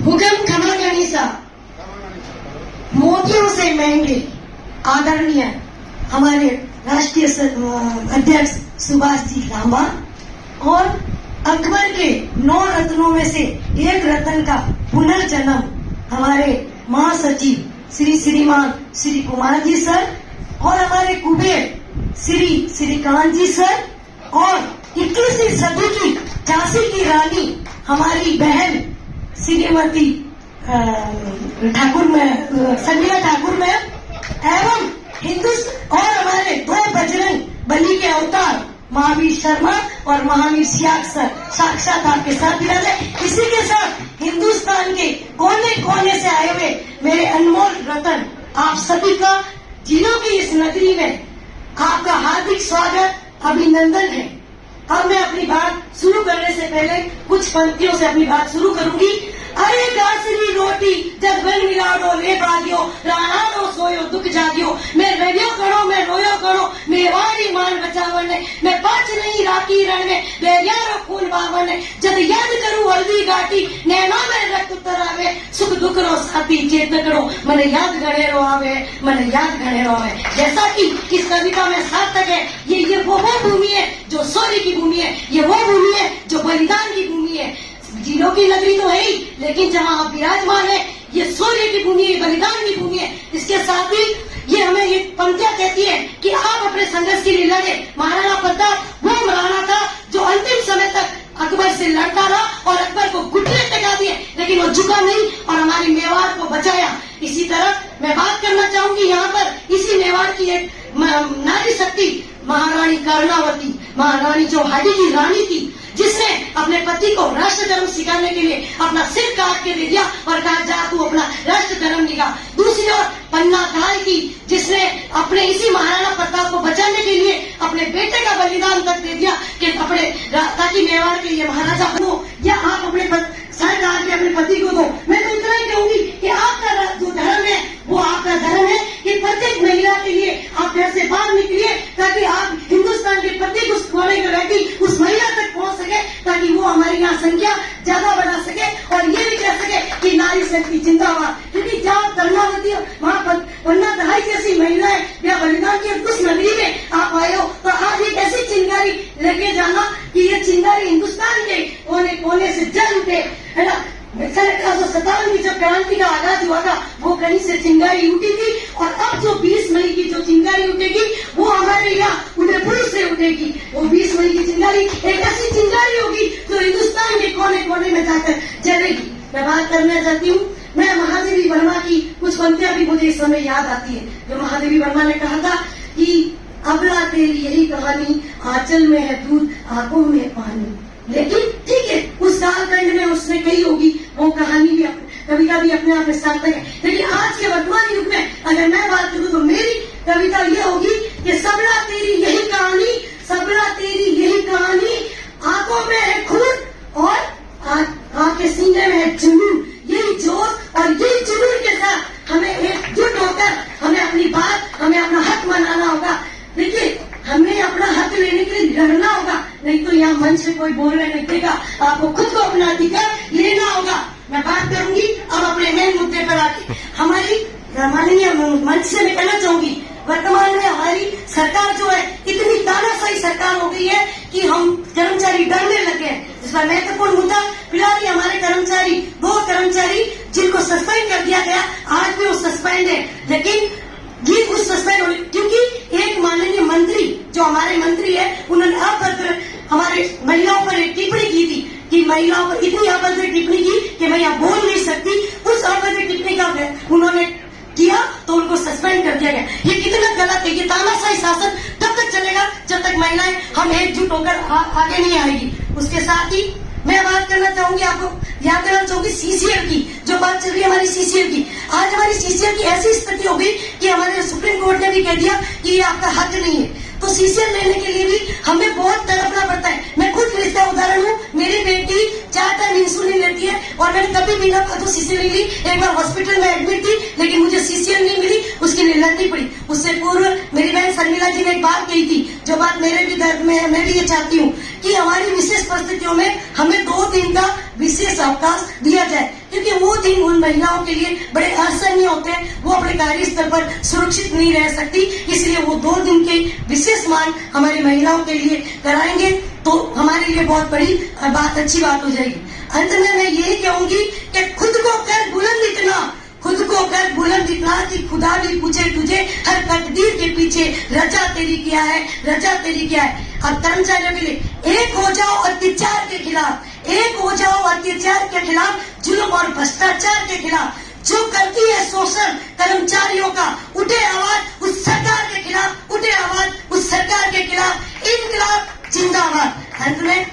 भूगम खमा गणिसा मोतियों से महंगे आदरणीय हमारे राष्ट्रीय अध्यक्ष सुभाष जी लांबा और अकबर के 9 रत्नों में से एक रत्न का पुनर्जन्म हमारे महासचिव श्रीमान श्री कुमार जी सर और हमारे कुबेर श्रीकांत जी सर और 21वीं सदी की झांसी की रानी हमारी बहन श्रीमती ठाकुर में संगीता ठाकुर में एवं हिंदुस्तान और हमारे 2 बजरंग बली के अवतार महावीर शर्मा और महावीर सियाग सर साक्षात आपके साथ विराजे। इसी के साथ हिंदुस्तान के कोने कोने से आए हुए मेरे अनमोल रतन आप सभी का जिलों की इस नगरी में आपका हार्दिक स्वागत अभिनंदन है। अब मैं अपनी बात शुरू करने से पहले कुछ पंक्तियों से अपनी बात शुरू करूंगी। अरे गासरी रोटी जब बन मिलाडो ले भाग्यो राणा सोयो दुख जागियो मैं रवियो करो मैं रोयो करो मेवाड़ी मान बचावन ने मैं पाच नहीं राखी रण में बेरियारो खून बावन ने जब याद करूं हल्दी घाटी नैना में रक्त उतरावे सुख दुख रो साथी चेत करो मन याद घड़ेरो आवे मन याद घड़ेरो आवे। जैसा कि इस कविता में सार्थक है ये वो भूमि है जो शौर्य की भूमि है, ये वो भूमि है जो बलिदान की भूमि है। जिलों की नगरी तो है ही लेकिन जहाँ आप विराजमान है ये शौर्य की भूमि है, बलिदान की भूमि है। इसके साथ ही ये हमें ये पंक्तियां कहती है कि आप अपने संघर्ष के लिए लड़े। महाराणा प्रताप वो महाराणा था जो अंतिम समय तक अकबर से लड़ता रहा और अकबर को घुटने टिका दिए लेकिन वो झुका नहीं और हमारी मेवाड़ को बचाया। इसी तरह मैं बात करना चाहूंगी यहाँ पर इसी मेवाड़ की एक नारी शक्ति महारानी कर्णावती, महारानी जो हाडी की रानी थी जिसने अपने पति को राष्ट्र धर्म सिखाने के लिए अपना सिर काट के दे दिया और कहा जा तू अपना राष्ट्र धर्म निका। दूसरी ओर पन्ना धाय की जिसने अपने इसी महाराणा प्रताप को बचाने के लिए अपने बेटे का बलिदान तक दे दिया कि अपने ताकि मेवाड़ के ये महाराजा बनो या आप अपने सरकार के अपने पति को दो। मैं तो इतना ही कहूंगी कि आपका जो धर्म है वो आपका धर्म है कि प्रत्येक महिला के लिए आप घर से बाहर निकलिए ताकि आप हिंदुस्तान के प्रत्येक उस कोने में बैठी उस महिला तक पहुंच सके ताकि वो हमारी यहाँ संख्या ज्यादा बढ़ा सके और ये भी कह सके कि नारी शक्ति जिंदाबाद। क्योंकि जहाँ कर्णावती वहाँ पन्ना दहाई जैसी महिलाएं या बलिदान की उस नगरी में आप आए हो तो आज एक ऐसी चिंगारी लेके जाना कि ये चिंगारी हिंदुस्तान के कोने कोने से जल उठे, है ना। 1857 की जो क्रांति का आगाज हुआ था वो कहीं से चिंगारी उठी थी और अब जो 20 मई की जो चिंगारी उठेगी वो हमारे यहाँ उदयपुर से उठेगी। वो 20 मई की चिंगारी एक ऐसी चिंगारी होगी जो हिंदुस्तान के कोने कोने में जाकर जलेगी। मैं बात करना चाहती हूँ, मैं महादेवी वर्मा की कुछ पंक्तियां भी मुझे इस समय याद आती है जो महादेवी वर्मा ने कहा था कि अबला तेरी यही कहानी आंचल में है दूध आंखों में पानी। लेकिन ठीक है उस कालखंड में उसने कही होगी वो कहानी भी कविता भी अपने आप में सार्थक है। लेकिन आज के वर्तमान युग में अगर मैं बात करूं तो मेरी कविता ये होगी कि सबला तेरी यही कहानी, सबला तेरी यही कहानी, आंखों में है खून और आपके सीने में है जुनून। यही जोश और यही जुनून के साथ हमें एकजुट होकर हमें अपनी बात हमें अपना हक मनाना होगा। देखिए हमें अपना हक लेने के लिए लड़ना होगा, नहीं तो यहाँ मंच से कोई बोलने नहीं देगा। आपको खुद को अपना अधिकार लेना होगा। मैं बात करूंगी अब अपने मेन मुद्दे पर आके हमारी माननीय मंच से मैं कहना चाहूंगी वर्तमान में हमारी सरकार जो है इतनी तानाशाही सरकार हो गई है कि हम कर्मचारी डरने लगे हैं। इसका महत्वपूर्ण मुद्दा फिलहाल हमारे कर्मचारी 2 कर्मचारी जिनको सस्पेंड कर दिया गया आज भी वो सस्पेंड है। लेकिन ये कुछ सस्पेंड हो क्योंकि एक माननीय मंत्री जो हमारे मंत्री है उन्होंने अभद्र हमारे महिलाओं पर एक टिप्पणी की थी कि महिलाओं पर इतनी अभद्र टिप्पणी की कि मैं यहाँ बोल नहीं सकती। उस अभद्र टिप्पणी का उन्होंने किया तो उनको सस्पेंड कर दिया गया। ये कितना गलत है। ये तानाशाही शासन तब तक चलेगा जब तक महिलाएं हम एकजुट होकर आगे नहीं आएगी। उसके साथ ही मैं बात करना चाहूंगी आपको याद करना चाहूंगी सीसीएल की जो बात चल रही है हमारी सीसीएल की। आज हमारी सीसीएल की ऐसी स्थिति हो गई कि हमारे सुप्रीम कोर्ट ने भी कह दिया कि ये आपका हक नहीं है। तो सीसीएल लेने के लिए भी हमें बहुत तड़पना पड़ता है। मैं खुद इसका उदाहरण हूँ, मेरी बेटी 4 टाइम इंसुलिन लेती है और मैंने कभी भी ना तो सीसीएल नहीं ली। एक बार हॉस्पिटल में एडमिट थी लेकिन मुझे सीसीएल नहीं मिली, उसके लिए लड़नी पड़ी। उससे पूर्व मेरी बहन शर्मिला जी ने एक बात कही थी जो बात मेरे भी दर्द में है। मैं भी ये चाहती हूँ कि हमारी विशेष परिस्थितियों में हमें 2 दिन का विशेष अवकाश दिया जाए। क्योंकि वो दिन उन महिलाओं के लिए बड़े असहनीय होते हैं, वो अपने कार्यस्थल पर सुरक्षित नहीं रह सकती। इसलिए वो 2 दिन के विशेष मान हमारी महिलाओं के लिए कराएंगे तो हमारे लिए बहुत बड़ी अच्छी बात हो जाएगी। अंत में मैं यही कहूंगी कि खुद को कर बुलंद इतना कि खुदा भी पूछे तुझे हर तकदीर के पीछे रजा तेरी क्या है, रजा तेरी क्या है। अब कर्मचारियों के लिए एक हो जाओ अत्याचार के खिलाफ, एक हो जाओ अत्याचार के खिलाफ, जुल्म और भ्रष्टाचार के खिलाफ। जो करती है शोषण कर्मचारियों का, उठे आवाज उस सरकार के खिलाफ, उठे आवाज उस सरकार के खिलाफ। इनकलाब जिंदाबाद। अंत में